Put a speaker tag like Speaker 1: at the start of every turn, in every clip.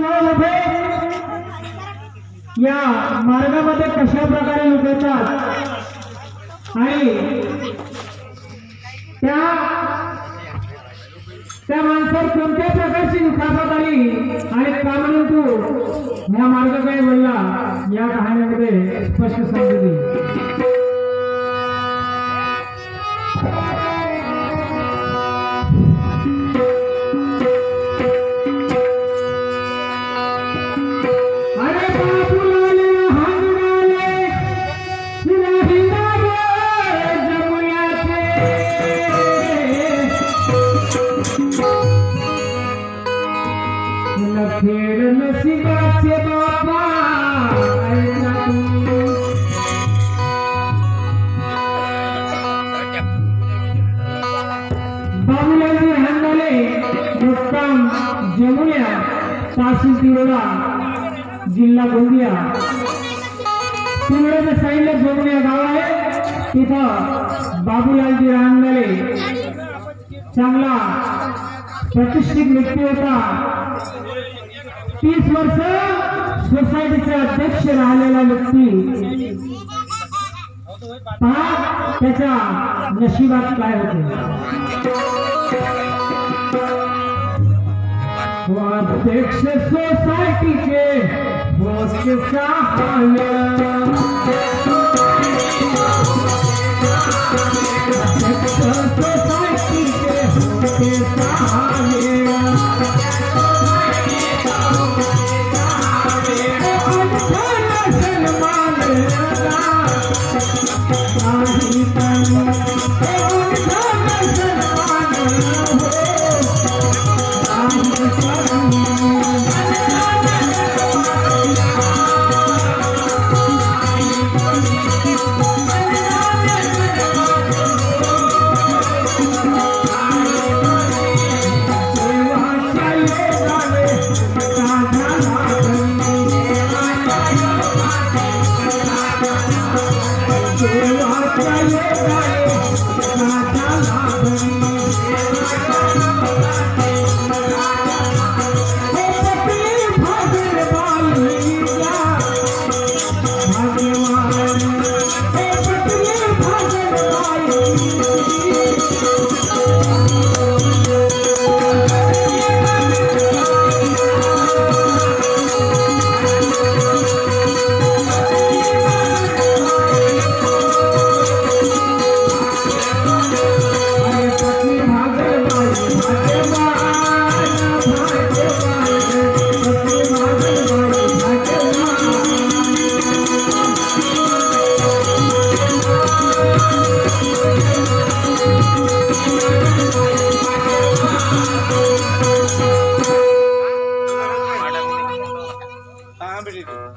Speaker 1: मध्ये या मार्गामध्ये कशा प्रकारे लोक येतात आणि त्या माणसावर कोणत्या प्रकारची दुखापत आली आणि का म्हणून तू या मार्गाकडे बोलला या कहाणीमध्ये स्पष्ट सांगितले। नसीबाचे बाबा बाबूलालजी हांडाले मुक्काम जमुनिया तहसील तिरोडा जिल्हा गोंदिया। तिरोड्याच्या साईडला जमुनिया गाव आहे, तिथं बाबूलालजी हांडाले चांगला प्रतिष्ठित व्यक्ती होता। 30 वर्ष सोसायटीचा अध्यक्ष राहिलेला व्यक्ती पहा त्याच्या नशिबात काय होते। अध्यक्ष सोसायटीचे मोठे सहाय्य अध्यक्ष सोसायटीचे मोठे सहाय्य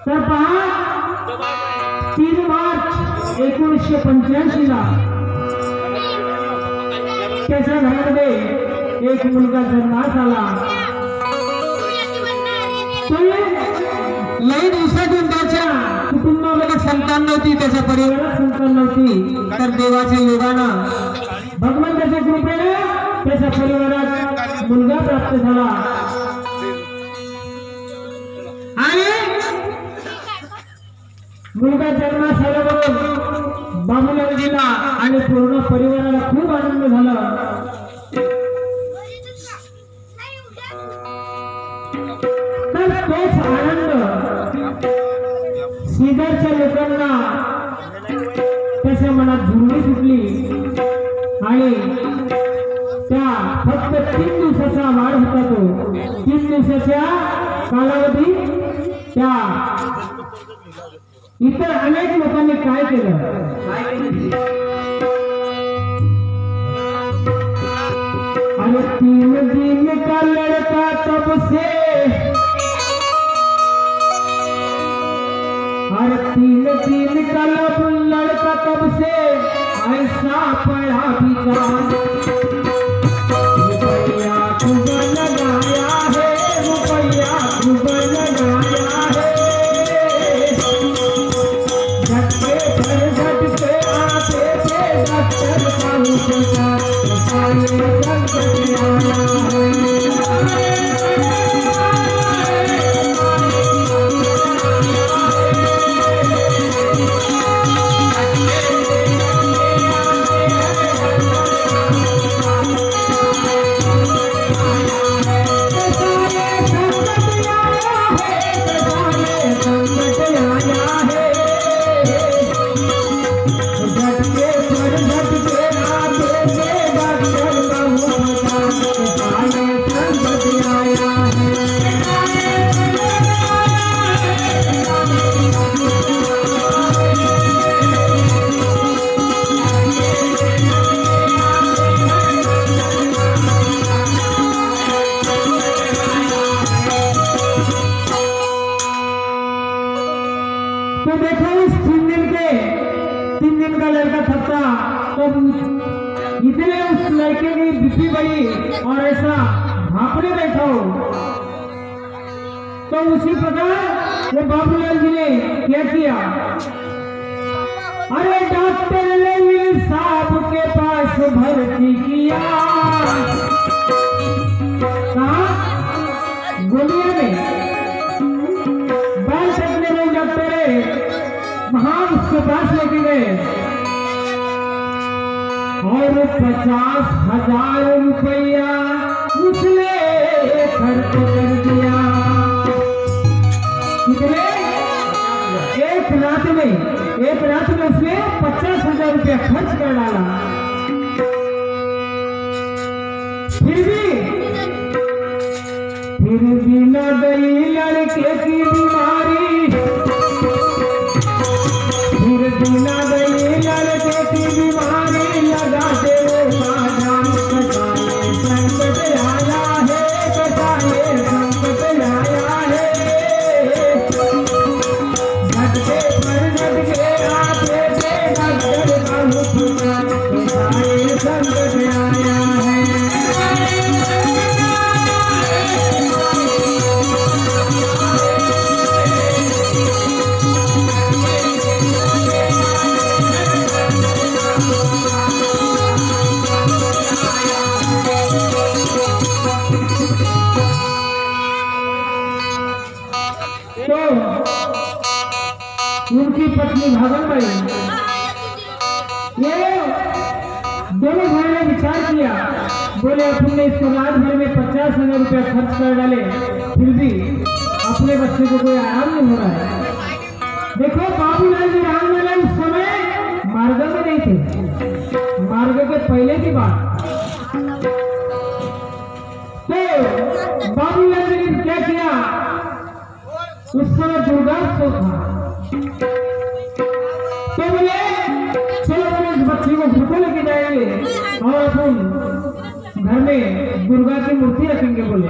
Speaker 1: तर पहा 3 मार्च 1985 ला त्याच्या घरामध्ये एक मुलगा जन्मास आला। लई दिवसातून त्याच्या कुटुंबामध्ये संतान नव्हती, त्याच्या परिवारात संतान नव्हती, तर देवाच्या योगानं भगवंताच्या कृपेने त्याच्या परिवारात मुलगा प्राप्त झाला आणि मुलगा जन्मास आल्याबरोबर बाबूलालजीला आणि पूर्ण परिवाराला खूप आनंद झाला। तर तोच आनंद शेजारच्या लोकांना त्याच्या मनात झुरली सुटली आणि त्या फक्त 3 दिवसाचा वाढ होता। तो 3 दिवसाच्या कालावधी त्या इतर अनेक लोकांनी काय केलं, अरे 3 दिन का लड़का तब से, अरे 3 दिन का लड़का तब से ऐसा पड़ा बिचार, रुपया खूब लगाया है, रुपया खूब लगाया है, झटके पर झटके आते थे डॉक्टर साहू के सारे संकट आया है। तो देखो इस 3 दिन का लड़का थकता तो इतने उस लड़के की बीपी बढ़ी और ऐसा भापने बैठा हो। तो उसी प्रकार वो बाबूलाल जी ने क्या किया, अरे डॉक्टर ने साहब के पास भर्ती किया, कहा गोलिया में बाल कटने में डॉक्टर वहां उसके पास लेके गए और 50,000 रुपया उसने खर्च कर दिया। कितने? एक रात में उसने 50,000 रुपया खर्च कर डाला। फिर भी न गई लड़के की बीमारी, फिर भी न गई लड़के की बीमारी, लगाते कटाए संकट आया है, कटाए संकट आया है, झटके पर झटके आते थे डॉक्टर का हुक्म, कटाए संकट आया है। उनकी पत्नी भागन भाई ये दोनों भाई ने विचार किया, बोले अपने इसको रात भर में 50,000 रुपया खर्च कर डाले, फिर भी अपने बच्चे को कोई आराम नहीं हो रहा है। देखो बाबूलाल जी रामलाल उस समय मार्ग में नहीं थे, मार्ग के पहले की बात। तो बाबूलाल जी ने क्या किया, उस समय दुर्गोत्सव था, तो बोले चलो इस बच्चे को घर को लेके जाएंगे और अपन घर में दुर्गा की मूर्ति रखेंगे। बोले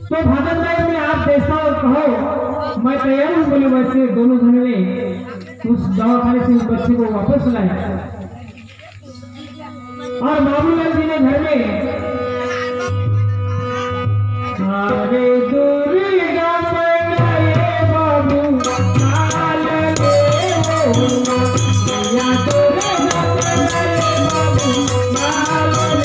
Speaker 1: तो भागन भाई बोले आप जैसा कहो मैं तैयार हूँ। बोले वैसे दोनों जने ने उस दवाखाने से उस बच्चे को वापस लाया और बाबूलाल जी ने घर में अरे दुर्गा मनाए बाबू लाल रे या दुर्गा मनाए बाबू लाल रे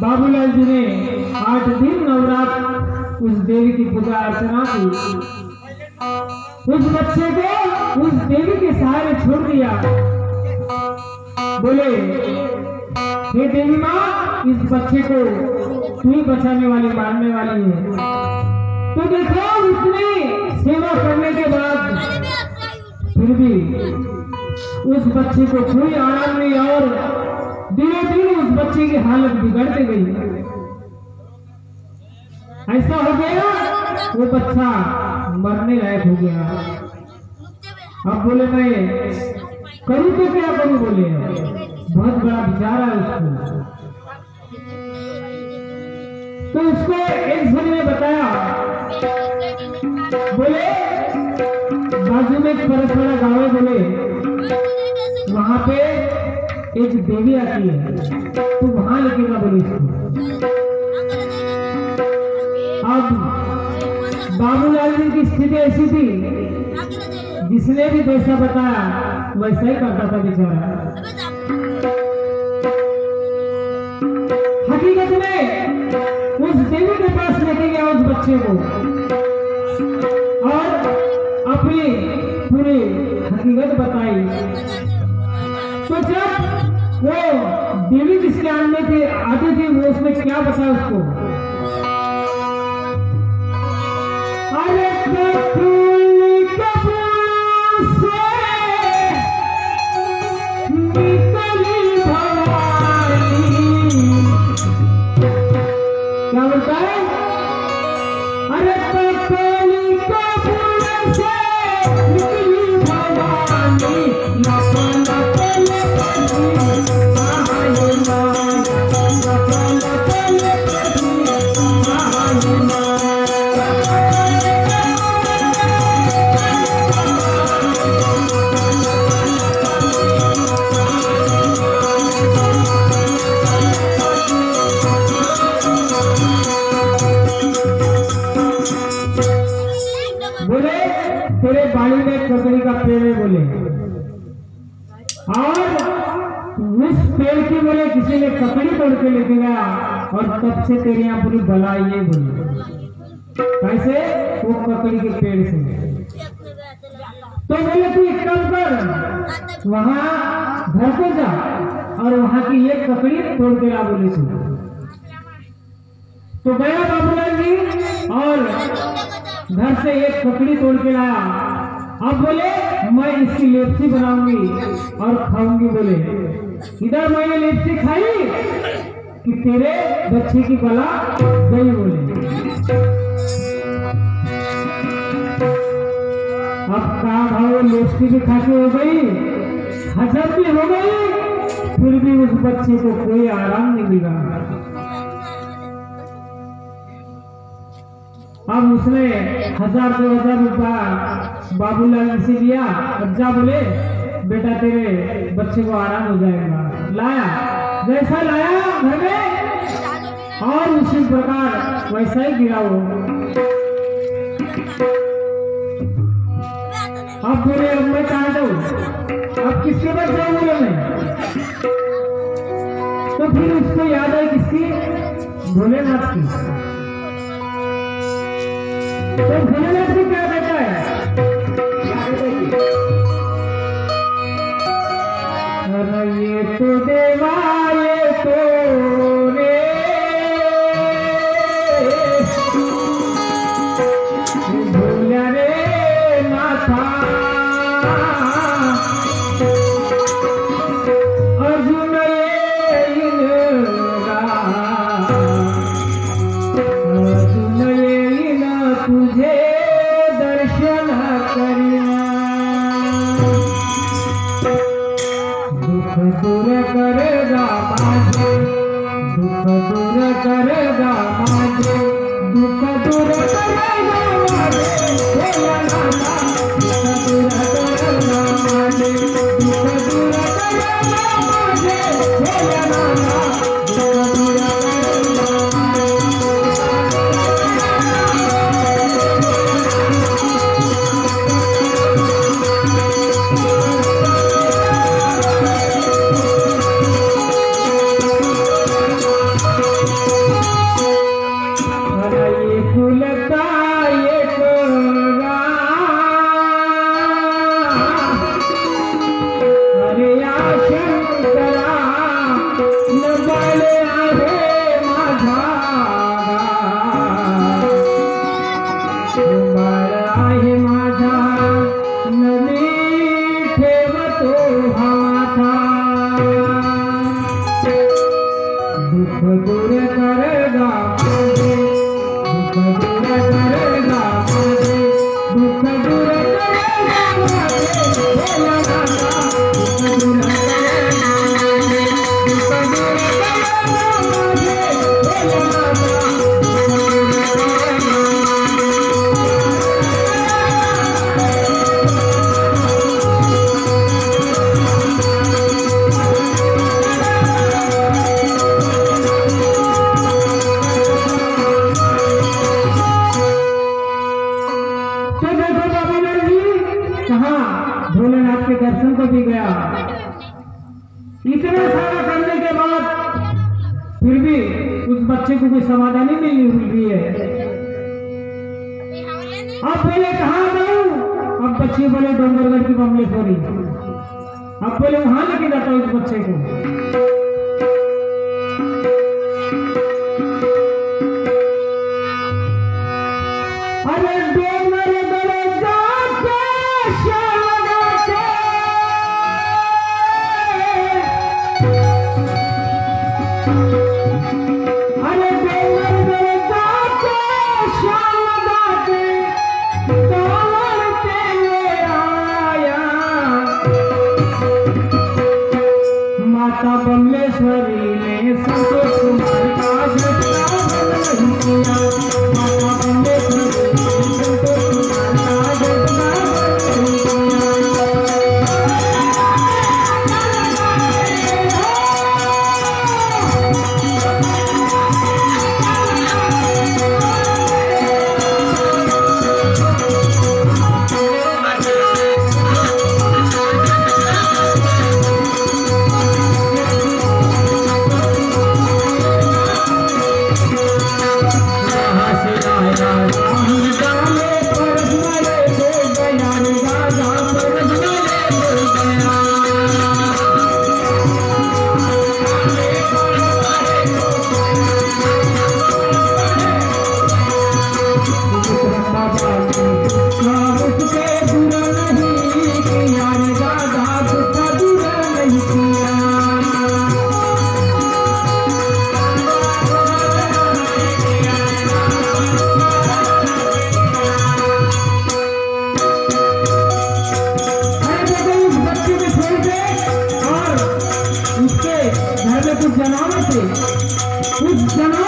Speaker 1: बाबूलाल जी ने 8 दिन नवरात्र उस देवी की पूजा अर्चना की, उस बच्चे को उस देवी के सहारे छोड़ दिया। बोले हे देवी माँ इस बच्चे को तू ही बचाने वाली मारने वाली है। तो देखो इतनी सेवा करने के बाद फिर भी उस बच्चे को कोई आराम नहीं और दिनों दिन उस बच्चे की हालत बिगड़ती गई। ऐसा हो गया वो बच्चा मरने लायक हो गया। अब बोले मैं करूं तो क्या करूं, बोले बहुत बड़ा विचार है उसको। तो उसको एक जन ने बताया, बोले बाजू में एक परस वाला गाँव है, बोले वहां पे एक देवी आती है, तो वहां लगेगा बोले इसको। अब बाबूलाल जी की स्थिति ऐसी थी, जिसने भी जैसा बताया वैसा ही करता था बेचारा। हकीकत में उस देवी के पास लेके गया उस बच्चे को और अपनी पूरी हकीकत बताई। तो जब वो देवी जिसके आने थे आती थी, वो उसने क्या बताया उसको, अरे क्या बोलता है, अरे ककोली कपूर से निकली भवानी, लपन लपन तेरे बाड़ी में ककड़ी का पेड़ है बोले, और उस पेड़ की बोले किसी ने ककड़ी तोड़ के लेके गया, और तब से तेरे यहाँ पूरी बलाई है बोले। कैसे? वो ककड़ी के पेड़ से। तो बोले तू एक काम कर, वहां घर पे जा और वहां की एक ककड़ी तोड़ के ला बोले तू। तो गया बाबूलाल जी और घर से एक ककड़ी तोड़ के लाया। अब बोले मैं इसकी लेप्सी बनाऊंगी और खाऊंगी बोले। इधर मैंने लेप्सी खाई कि तेरे बच्चे की बला गई बोले। अब कहा भाव लेप्सी भी खा के हो गई, हजम भी हो गई, फिर भी उस बच्चे को कोई आराम नहीं मिला। अब उसने 1000-2000 रुपया बाबूलाल से लिया और जा बोले बेटा तेरे बच्चे को आराम हो जाएगा। लाया, जैसा लाया घर में और उसी प्रकार वैसा ही गिरा वो। अब बोले अब मैं कहाँ जाऊँ, अब किसके पास जाऊँ बोले मैं। तो फिर उसको याद आई किसकी, भोलेनाथ की। तो भोलेनाथ को क्या कहता है, अरे ये तो देवा ये तो रे भूला रे नाथा, अर्जुन ये इनका, अर्जुन ये तुझे दर्शन करना, दुख दूर करेगा माझे, दुख दूर करेगा माझे, दुख दूर करेगा माझे, भोलानाथा, दुख दूर करेगा माझे, दुख दूर करेगा माझे, भोलानाथा, दुख दूर करेगा माझे। फिर भी उस बच्चे को कोई समाधान ही नहीं मिल रही है। अब बोले कहाँ जाऊं? अब बच्चे बोले डोंगरगढ़ की बमलेश्वरी। अब बोले वहां लेके जाता हूं उस बच्चे को। अरे डोंगरगढ़ जाके श्याम गाके, अरे डोंगरगढ़ जाके श्याम गाके दौड़ के ले आया। माता बमलेश्वरी ने संतोष कुमार का झटका बंद नहीं किया। माता बमलेश्वरी ने संतोष कुमार का झटका बंद नहीं किया। कुछ जानवर थे, उस जानवर